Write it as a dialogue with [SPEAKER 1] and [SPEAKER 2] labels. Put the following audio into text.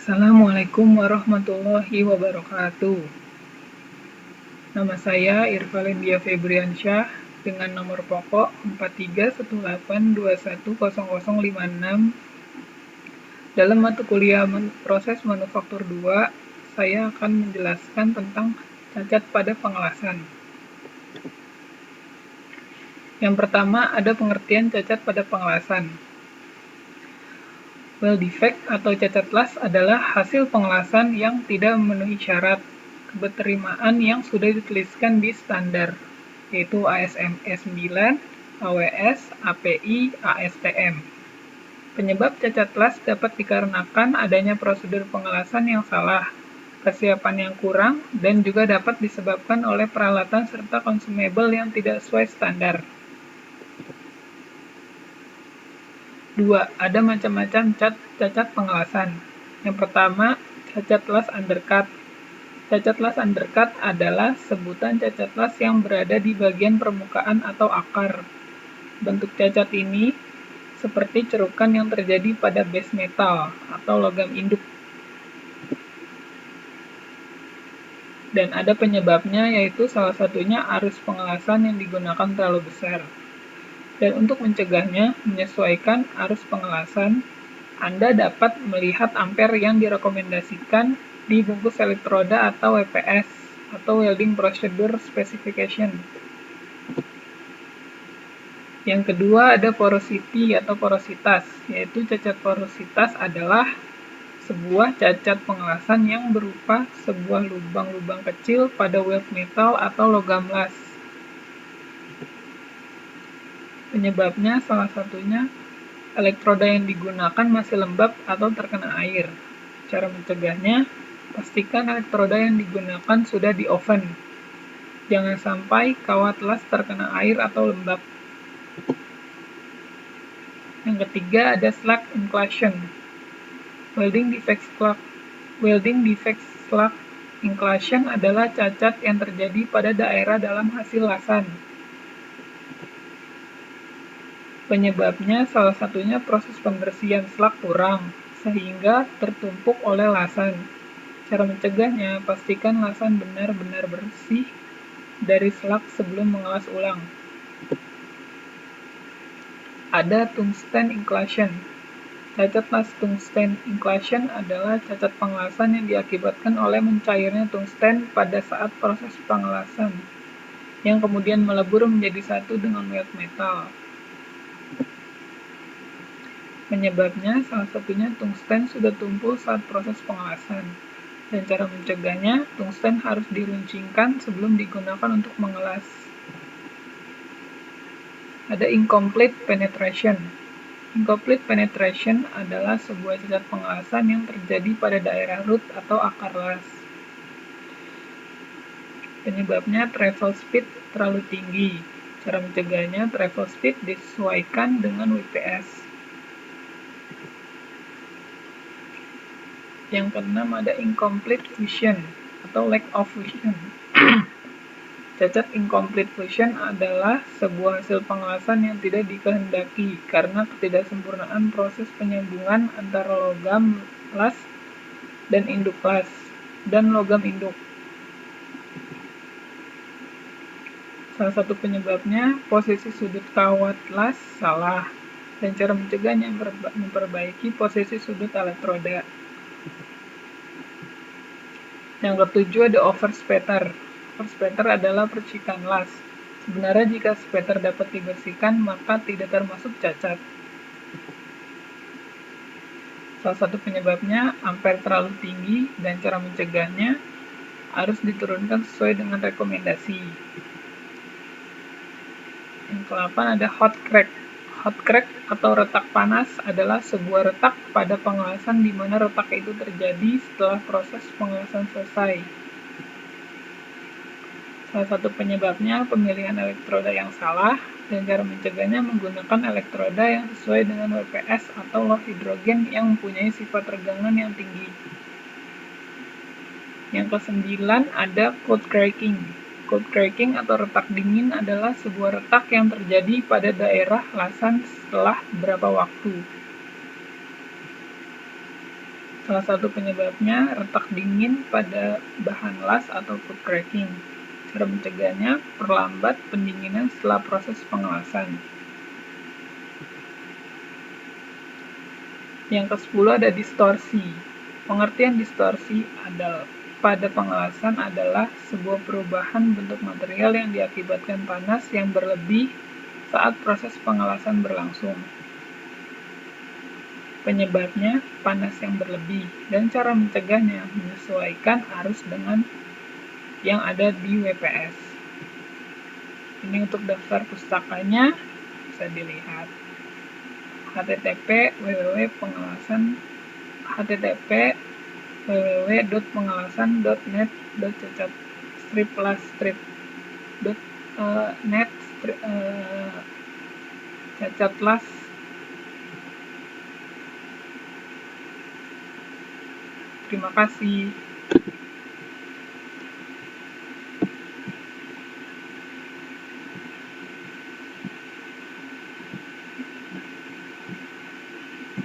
[SPEAKER 1] Assalamualaikum warahmatullahi wabarakatuh. Nama saya Irvalendia Febriansyah dengan nomor pokok 4318210056. Dalam mata kuliah proses manufaktur 2, saya akan menjelaskan tentang cacat pada pengelasan. Yang pertama, ada pengertian cacat pada pengelasan. Well defect atau cacat las adalah hasil pengelasan yang tidak memenuhi syarat keterterimaan yang sudah dituliskan di standar, yaitu ASME 9, AWS, API, ASTM. Penyebab cacat las dapat dikarenakan adanya prosedur pengelasan yang salah, kesiapan yang kurang, dan juga dapat disebabkan oleh peralatan serta consumable yang tidak sesuai standar. 2. Ada macam-macam cacat pengelasan. Yang pertama, cacat las undercut. Cacat las undercut adalah sebutan cacat las yang berada di bagian permukaan atau akar. Bentuk cacat ini seperti cerukan yang terjadi pada base metal atau logam induk. Dan ada penyebabnya, yaitu salah satunya arus pengelasan yang digunakan terlalu besar. Dan untuk mencegahnya, menyesuaikan arus pengelasan, Anda dapat melihat ampere yang direkomendasikan di bungkus elektroda atau WPS atau Welding Procedure Specification. Yang kedua, ada porosity atau porositas, yaitu cacat porositas adalah sebuah cacat pengelasan yang berupa sebuah lubang-lubang kecil pada weld metal atau logam las. Penyebabnya salah satunya elektroda yang digunakan masih lembab atau terkena air. Cara mencegahnya, pastikan elektroda yang digunakan sudah di oven. Jangan sampai kawat las terkena air atau lembab. Yang ketiga, ada slag inclusion. Welding defect slag inclusion adalah cacat yang terjadi pada daerah dalam hasil lasan. Penyebabnya salah satunya proses pembersihan slag kurang, sehingga tertumpuk oleh lasan. Cara mencegahnya, pastikan lasan benar-benar bersih dari slag sebelum mengelas ulang. Ada tungsten inclusion. Cacat las tungsten inclusion adalah cacat pengelasan yang diakibatkan oleh mencairnya tungsten pada saat proses pengelasan, yang kemudian melebur menjadi satu dengan weld metal. Penyebabnya salah satunya tungsten sudah tumpul saat proses pengelasan, dan cara mencegahnya, tungsten harus diruncingkan sebelum digunakan untuk mengelas. Ada incomplete penetration. Incomplete penetration adalah sebuah cacat pengelasan yang terjadi pada daerah root atau akar las. Penyebabnya travel speed terlalu tinggi. Cara mencegahnya, travel speed disesuaikan dengan WPS. Yang keenam, ada incomplete fusion atau lack of fusion. Cacat incomplete fusion adalah sebuah hasil pengelasan yang tidak dikehendaki karena ketidaksempurnaan proses penyambungan antara logam las dan induk las dan logam induk. Salah satu penyebabnya, posisi sudut kawat las salah, dan cara mencegahnya memperbaiki posisi sudut elektroda. Yang ketujuh, ada overspatter. Overspatter adalah percikan las. Sebenarnya jika spatter dapat dibersihkan, maka tidak termasuk cacat. Salah satu penyebabnya, ampere terlalu tinggi, dan cara mencegahnya harus diturunkan sesuai dengan rekomendasi. Yang ke-8 ada hot crack. Hot crack atau retak panas adalah sebuah retak pada pengelasan di mana retak itu terjadi setelah proses pengelasan selesai. Salah satu penyebabnya pemilihan elektroda yang salah, dan cara mencegahnya menggunakan elektroda yang sesuai dengan WPS atau low hidrogen yang mempunyai sifat regangan yang tinggi. Yang ke-9 ada cold cracking. Cold cracking atau retak dingin adalah sebuah retak yang terjadi pada daerah lasan setelah beberapa waktu. Salah satu penyebabnya retak dingin pada bahan las atau food cracking. Cara mencegahnya, perlambat pendinginan setelah proses pengelasan. Yang ke-10 ada distorsi. Pengertian distorsi pada pengelasan adalah sebuah perubahan bentuk material yang diakibatkan panas yang berlebih saat proses pengelasan berlangsung. Penyebabnya panas yang berlebih, dan cara mencegahnya menyesuaikan arus dengan yang ada di WPS. Ini untuk daftar pustakanya bisa dilihat. http://www.pengelasan.net/cacatlas. Terima kasih.